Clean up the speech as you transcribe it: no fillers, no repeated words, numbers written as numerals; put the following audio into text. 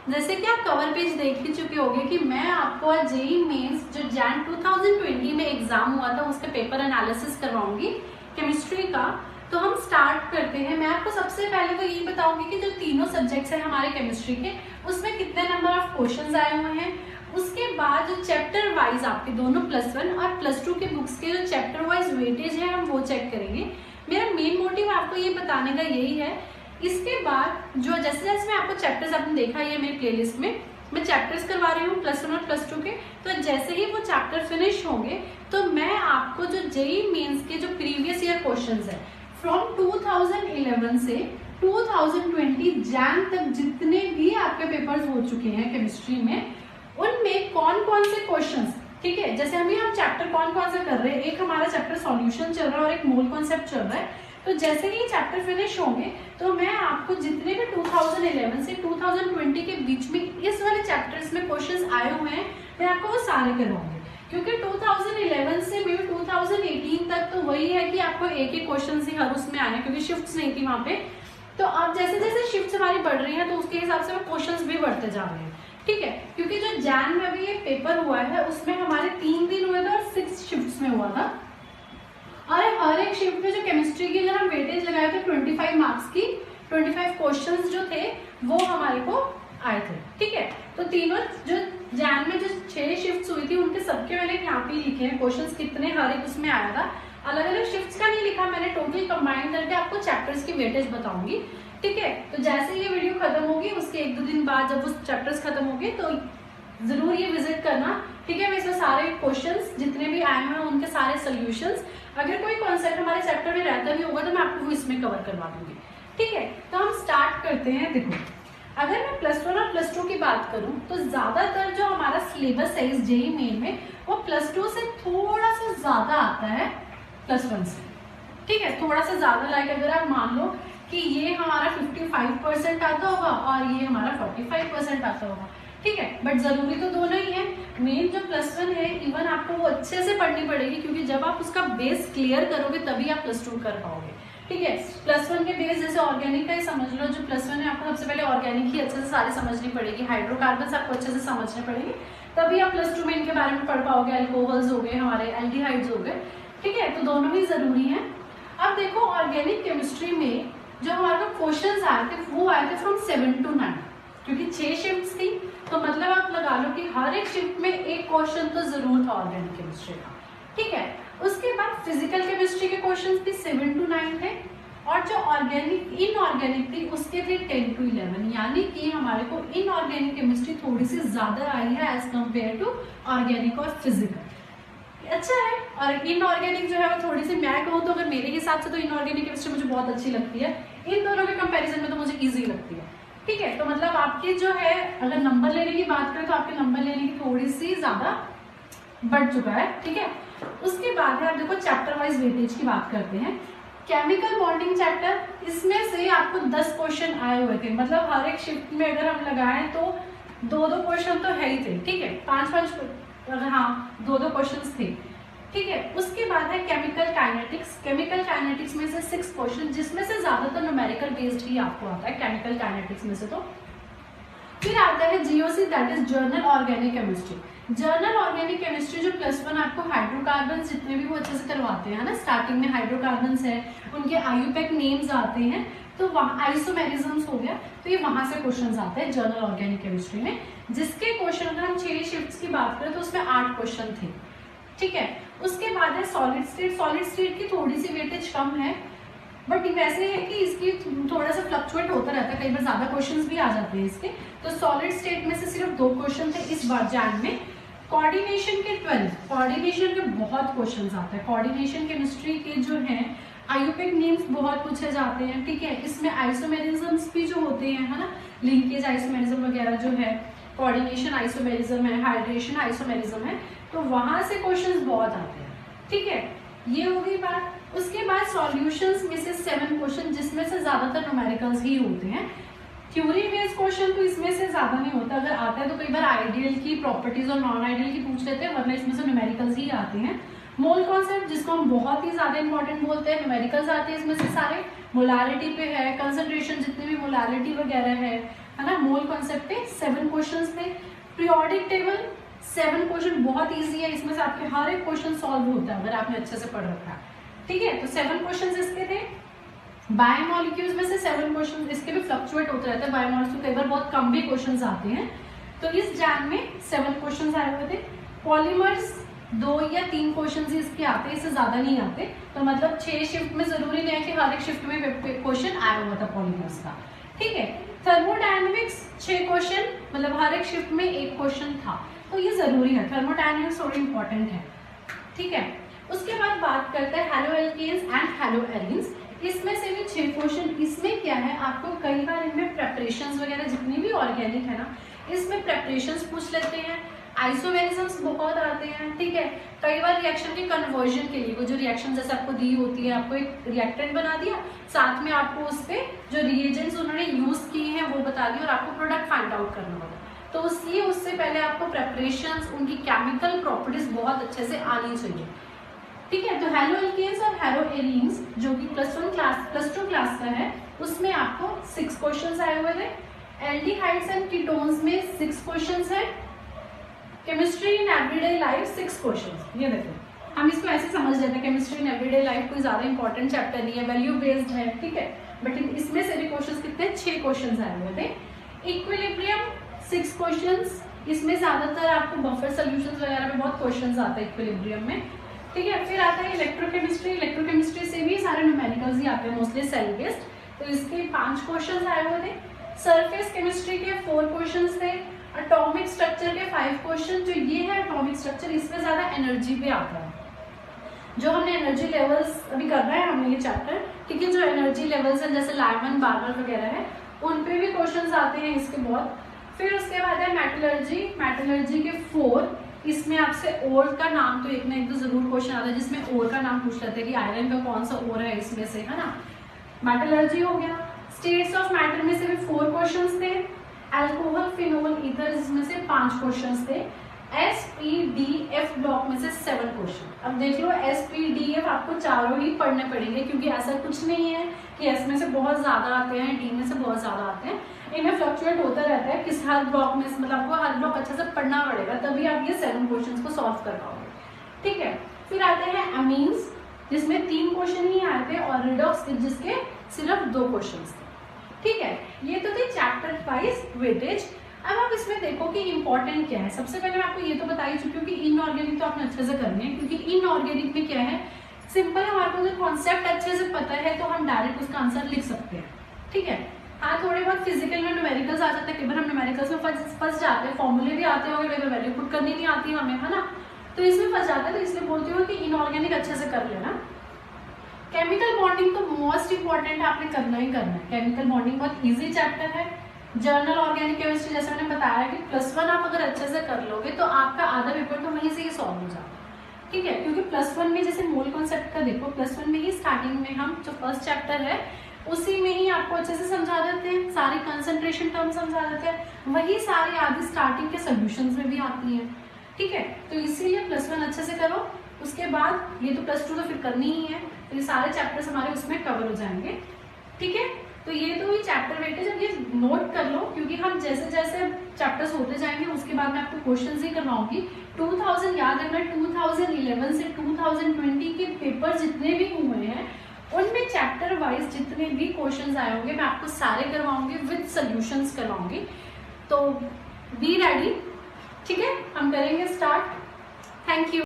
जैसे कि आप कवर पेज देख ही चुके होंगे कि मैं आपको आज जेईई मेंस जो जैन 2020 में एग्जाम हुआ था उसके पेपर एनालिसिस करवाऊंगी केमिस्ट्री का। तो हम स्टार्ट करते हैं। मैं आपको सबसे पहले तो यही बताऊंगी कि जो तीनों सब्जेक्ट्स हैं हमारे केमिस्ट्री के उसमें कितने नंबर ऑफ क्वेश्चंस आए हुए हैं। उसके बाद जो चैप्टर वाइज आपके दोनों +1 और +2 के बुक्स के जो चैप्टर वाइज वेटेज है हम वो चेक करेंगे। मेरा मेन मोटिव आपको ये बताने का यही है। इसके बाद जो जैसे जैसे मैं आपको चैप्टर्स आपने देखा ये मेरी प्लेलिस्ट में मैं चैप्टर्स करवा रही हूँ +1 और +2 के। तो जैसे ही वो चैप्टर फिनिश होंगे तो मैं आपको जो जेईई मेंस के जो प्रीवियस ईयर क्वेश्चंस है फ्रॉम 2011 से 2020 जैन तक जितने भी आपके पेपर्स हो चुके हैं केमिस्ट्री में उनमें कौन कौन से क्वेश्चंस, ठीक है, जैसे अभी हम चैप्टर कौन कौन से कर रहे हैं, एक हमारा चैप्टर सॉल्यूशन चल रहा है और एक मोल कॉन्सेप्ट चल रहा है। तो जैसे ही चैप्टर फिनिश होंगे तो मैं आपको जितने भी 2011 से 2020 के बीच में इस वाले चैप्टर्स में क्वेश्चंस आए हुए हैं मैं आपको वो सारे करवाऊंगी। क्योंकि 2011 से मे 2018 तक तो वही है कि आपको एक एक क्वेश्चन ही हर उसमें आने, क्योंकि शिफ्ट्स नहीं थी वहां पे। तो अब जैसे जैसे शिफ्ट्स हमारी बढ़ रही है तो उसके हिसाब से क्वेश्चंस भी बढ़ते जा रहे हैं, ठीक है। क्योंकि जो जैन में अभी ये पेपर हुआ है उसमें हमारे 3 दिन हुए थे और 6 शिफ्ट्स में हुआ था। और हर एक शिफ्ट में जो केमिस्ट्री की अगर हम वेटेज लगाए थे 25 मार्क्स की 25 क्वेश्चंस जो थे वो हमारे को आए थे, ठीक है। तो तीनों जो जैन में जो 6 शिफ्ट्स हुई थी उनके सबके मैंने यहाँ पे लिखे हैं क्वेश्चंस कितने हर एक उसमें आया था। अलग अलग शिफ्ट्स का नहीं लिखा मैंने, टोटल कंबाइन करके आपको चैप्टर्स की वेटेज बताऊंगी, ठीक है। तो जैसे ये वीडियो खत्म होगी उसके 1-2 दिन बाद जब वो चैप्टर्स खत्म होंगे तो जरूर ये विजिट करना, ठीक है। मैं इसमें सारे क्वेश्चंस जितने भी आए हैं उनके सारे सोल्यूशंस, अगर कोई कॉन्सेप्ट हमारे चैप्टर में रहता भी होगा तो मैं आपको वो इसमें कवर करवा दूंगी, ठीक है। तो हम स्टार्ट करते हैं। देखो अगर मैं +1 और +2 की बात करूं तो ज्यादातर जो हमारा सिलेबस है इस जेईई मेन में वो +2 से थोड़ा सा ज्यादा आता है +1 से, ठीक है, थोड़ा सा ज्यादा। लाइक अगर आप मान लो कि ये हमारा 55% आता होगा और ये हमारा 45% आता होगा, ठीक है। बट जरूरी तो दोनों ही है। मेन जो +1 है इवन आपको वो अच्छे से पढ़नी पड़ेगी क्योंकि जब आप उसका बेस क्लियर करोगे तभी आप +2 कर पाओगे, ठीक है। +1 के बेस जैसे ऑर्गेनिक का ही समझ लो, जो +1 है आपको सबसे पहले ऑर्गेनिक ही अच्छे से सारी समझनी पड़ेगी, हाइड्रोकार्बन आपको अच्छे से समझने पड़ेंगे तभी आप +2 में इनके बारे में पढ़ पाओगे। अल्कोहल्स हो गए हमारे, एल्डिहाइड्स हो गए, ठीक है। तो दोनों ही जरूरी है। अब देखो ऑर्गेनिक केमिस्ट्री में जो हमारे क्वेश्चंस आए थे वो आए थे फ्रॉम 7 to 9, क्योंकि 6 शिफ्ट्स थी तो मतलब आप लगा लो कि हर एक शिफ्ट में एक क्वेश्चन तो जरूर था ऑर्गेनिक केमिस्ट्री का, ठीक है। उसके बाद फिजिकल केमिस्ट्री के क्वेश्चंस भी 7 to 9 थे और जो ऑर्गेनिक इनऑर्गेनिक थी उसके थे 10 to 11, यानी कि हमारे को इनऑर्गेनिक केमिस्ट्री थोड़ी सी ज्यादा आई है एज कम्पेयर टू ऑर्गेनिक और फिजिकल, अच्छा है। और इनऑर्गेनिक जो है वो थोड़ी सी मैं कहूँ तो अगर मेरे हिसाब से तो इनऑर्गेनिक केमिस्ट्री मुझे बहुत अच्छी लगती है, इन दोनों के कंपैरिजन में तो मुझे इजी लगती है, ठीक है। तो मतलब आपके जो है अगर नंबर लेने की बात करें तो आपके नंबर लेने की थोड़ी सी ज्यादा बढ़ चुका है, ठीक है। उसके बाद है आप देखो चैप्टर वाइज वेटेज की बात करते हैं। केमिकल बॉन्डिंग चैप्टर, इसमें से आपको 10 क्वेश्चन आए हुए थे, मतलब हर एक शिफ्ट में अगर हम लगाएं तो 2-2 क्वेश्चन तो है ही थे, ठीक है। 5-5 अगर हाँ 2-2 क्वेश्चंस थे, ठीक है। उसके बाद है केमिकल काइनेटिक्स। केमिकल काइनेटिक्स में से 6 क्वेश्चन जिसमें से ज्यादातर न्यूमेरिकल बेस्ड ही आपको आता है केमिकल काइनेटिक्स में से। तो फिर आता है GOC, that is journal organic chemistry. Journal organic chemistry जो +1 आपको हाइड्रोकार्बन जितने भी वो अच्छे से करवाते हैं ना, स्टार्टिंग में हाइड्रोकार्बन है उनके आयुपैक नेम्स आते हैं तो वहाँ आइसोमेरिज्म्स हो गया तो ये वहां से क्वेश्चंस आते हैं जर्नल ऑर्गेनिक केमिस्ट्री में, जिसके क्वेश्चन अगर हम 6 शिफ्ट्स की बात करें तो उसमें 8 क्वेश्चन थे, ठीक है। उसके बाद है सॉलिड स्टेट। सॉलिड स्टेट की थोड़ी सी वेटेज कम है बट वैसे है कि इसकी थोड़ा सा फ्लक्चुएट होता रहता है, कई बार ज्यादा क्वेश्चंस भी आ जाते हैं इसके। तो सॉलिड स्टेट में से सिर्फ 2 क्वेश्चन थे इस बार जैन में। कोऑर्डिनेशन के 12, कोऑर्डिनेशन के बहुत क्वेश्चंस आते हैं। कोऑर्डिनेशन केमिस्ट्री के जो हैं आयुपैक नेम्स बहुत पूछे जाते हैं, ठीक है। इसमें आइसोमेरिज्म्स भी जो होते हैं है ना, लिंकेज आइसोमेरिज्म वगैरह जो है, कोऑर्डिनेशन आइसोमेरिज्म है, हाइड्रेशन आइसोमेरिज्म है, तो वहां से क्वेश्चंस बहुत आते हैं, ठीक है। ये हो गई बात। उसके बाद सॉल्यूशंस में से 7 क्वेश्चन जिसमें से ज्यादातर न्यूमेरिकल्स ही होते हैं। थ्योरी बेस्ड क्वेश्चन तो इसमें से ज्यादा नहीं होता, अगर आता है तो कई बार आइडियल की प्रॉपर्टीज और नॉन आइडियल की पूछ लेते हैं, वरना इसमें से न्यूमेरिकल्स ही आते हैं। मोल कॉन्सेप्ट जिसको हम बहुत ही ज्यादा इंपॉर्टेंट बोलते हैं, न्यूमेरिकल्स आते हैं इसमें से सारे। मोलारिटी पे है, कंसंट्रेशन जितनी भी मोलारिटी वगैरह है, है ना। मोल कॉन्सेप्ट पे 7 क्वेश्चंस थे। पीरियोडिक टेबल 7 क्वेश्चन, बहुत इजी है, इसमें से आपके हर एक क्वेश्चन सॉल्व होता है अगर आपने अच्छे से पढ़ रखा है, ठीक है। तो 7 क्वेश्चन इसके थे। बायोमोलिक्यूल्स में से 7 क्वेश्चन, इसके भी फ्लक्चुएट होते रहते हैं, बायोमोलिक्यूल कई बार बहुत कम भी क्वेश्चन आते हैं। तो इस जैन में 7 क्वेश्चन आए हुए थे। पॉलीमर्स 2 या 3 क्वेश्चन ही इसके आते हैं, इससे ज्यादा नहीं आते। तो मतलब 6 शिफ्ट में जरूरी नहीं है कि हर एक शिफ्ट में क्वेश्चन आया हुआ था पॉलीमर्स का, ठीक है। थर्मोडायनेमिक्स 6 क्वेश्चन, मतलब हर एक शिफ्ट में 1 क्वेश्चन था, तो ये जरूरी है, थर्मोडायनेमिक्स थोड़ी इंपॉर्टेंट है, ठीक है। उसके बाद बात करते हैं हैलोएल्केन्स एंड हैलोएरीन्स। इसमें से भी 6 क्वेश्चन। इसमें क्या है, आपको कई बार इनमें प्रेपरेशंस वगैरह जितनी भी ऑर्गेनिक है ना, इसमें प्रेपरेशंस पूछ लेते हैं। आइसोमेरिज्म्स बहुत आते हैं, ठीक है। कई बार रिएक्शन के कन्वर्जन के लिए वो जो रिएक्शन जैसे आपको दी होती है, आपको एक रिएक्टेंट बना दिया, साथ में आपको उस पर जो रिएजेंट्स उन्होंने यूज किए हैं वो बता दिया और आपको प्रोडक्ट फाइंड आउट करना होगा। तो उससे पहले आपको प्रेपरेशंस, उनकी केमिकल प्रॉपर्टीज बहुत अच्छे से आनी चाहिए, ठीक है। तो हैलोएल्केन्स और हैलोएरीन्स जो कि प्लस टू क्लास का है, उसमें आपको 6 क्वेश्चंस आए हुए थे। एल्डिहाइड्स एंड कीटोन्स में 6 क्वेश्चंस है। Chemistry in everyday life 6 questions. ये देखो, हम इसको ऐसे समझ लेते हैं केमिस्ट्री इन एवरीडे लाइफ कोई ज्यादा इंपॉर्टेंट चैप्टर नहीं है, वैल्यू बेस्ड है, ठीक है। बट इसमें से भी क्वेश्चंस कितने, 6 क्वेश्चंस आए हुए थे। इक्विलिब्रियम 6 क्वेश्चंस, इसमें ज्यादातर आपको बफर सोल्यूशंस वगैरह में बहुत क्वेश्चंस आते हैं इक्विलिब्रियम में, ठीक है। फिर आता है इलेक्ट्रोकेमिस्ट्री। इलेक्ट्रोकेमिस्ट्री से भी सारे न्यूमेरिकल्स ही आते हैं, मोस्टली सेल बेस्ड, तो इसके 5 क्वेश्चंस आए हुए थे। सरफेस केमिस्ट्री के 4 क्वेश्चंस थे। एटॉमिक स्ट्रक्चर के 5 क्वेश्चन। जो ये है एटॉमिक स्ट्रक्चर, इसमें ज्यादा एनर्जी पे आता है। जो हमने एनर्जी लेवल्स अभी कर रहे हैं हमने ये चैप्टर, ठीक है। जो एनर्जी लेवल्स हैं जैसे लाइमन बार्बर वगैरह है, उन पे भी क्वेश्चंस आते हैं इसके बहुत। फिर उसके बाद है मेटलर्जी। मेटलर्जी के 4, इसमें आपसे ओर का नाम तो एक ना एक तो जरूर क्वेश्चन आता है जिसमें ओर का नाम पूछ लेते हैं कि आयरन का कौन सा ओर है इसमें से, है ना। मेटलर्जी हो गया। स्टेट्स ऑफ मैटर में से भी 4 क्वेश्चंस थे। अल्कोहल, फिनोल, ईथर, इसमें से 5 क्वेश्चंस थे। SPDF ब्लॉक में से 7 क्वेश्चन। अब देख लो SPDF आपको चारों ही पढ़ने पड़ेंगे क्योंकि ऐसा कुछ नहीं है कि S में से बहुत ज्यादा आते हैं, D में से बहुत ज्यादा आते हैं, इनमें फ्लक्चुएट होता रहता है। किस हर ब्लॉक में मतलब आपको हर ब्लॉक अच्छे से पढ़ना पड़ेगा, तभी आप ये 7 क्वेश्चंस को सॉल्व कर पाओगे, ठीक है। फिर आते हैं अमीन्स, जिसमें 3 क्वेश्चन ही आए थे, और रिडॉक्स जिसके सिर्फ 2 क्वेश्चन थे, ठीक है। ये तो थे चैप्टर वाइज वेटेज। अब आप इसमें देखो कि इंपॉर्टेंट क्या है। सबसे पहले मैं आपको ये तो बता ही चुकी हूँ कि इनऑर्गेनिक तो आपने अच्छे से करनी है, क्योंकि इनऑर्गेनिक में क्या है, सिंपल हमारे को जो कॉन्सेप्ट अच्छे से पता है तो हम डायरेक्ट उसका आंसर लिख सकते हैं, ठीक है। हाँ, थोड़े बहुत फिजिकल में न्यूमेरिकल्स आ जाते हैं, कई बार हम न्यूमेरिकल्स में फंस जाते हैं, फॉर्मूले भी आते होंगे, कई बार वैल्यू पुट करनी नहीं आती हमें, है ना, तो इसमें फंस जाते हैं। तो इसलिए बोलती हूँ कि इनऑर्गेनिक अच्छे से कर लेना। केमिकल बॉन्डिंग तो मोस्ट इंपॉर्टेंट आपने करना ही करना है। केमिकल बॉन्डिंग बहुत ईजी चैप्टर है। जर्नल ऑर्गेनिक केमिस्ट्री जैसे मैंने बताया कि +1 आप अगर अच्छे से कर लोगे तो आपका आधा पेपर तो वहीं से ही सॉल्व हो जाता है, ठीक है। क्योंकि +1 में जैसे मोल कॉन्सेप्ट का देखो, +1 में ही स्टार्टिंग में हम जो फर्स्ट चैप्टर है उसी में ही आपको अच्छे से समझा देते हैं, सारी कंसंट्रेशन टर्म समझा देते हैं, वही सारी आधी स्टार्टिंग के सोल्यूशंस में भी आती हैं, ठीक है। तो इसीलिए +1 अच्छे से करो। उसके बाद ये तो +2 तो फिर करनी ही है, तो ये सारे चैप्टर्स हमारे उसमें कवर हो जाएंगे, ठीक है। तो ये तो ही चैप्टर वेटेज। अब ये नोट कर लो क्योंकि हम जैसे जैसे चैप्टर्स होते जाएंगे उसके बाद मैं आपको क्वेश्चंस ही करवाऊंगी। 2000 याद रखना, 2011 से 2020 के पेपर जितने भी हुए हैं उनमें चैप्टर वाइज जितने भी क्वेश्चंस आए होंगे मैं आपको सारे करवाऊंगी, विद सॉल्यूशंस करवाऊंगी। तो बी रेडी, ठीक है। हम करेंगे स्टार्ट। Thank you.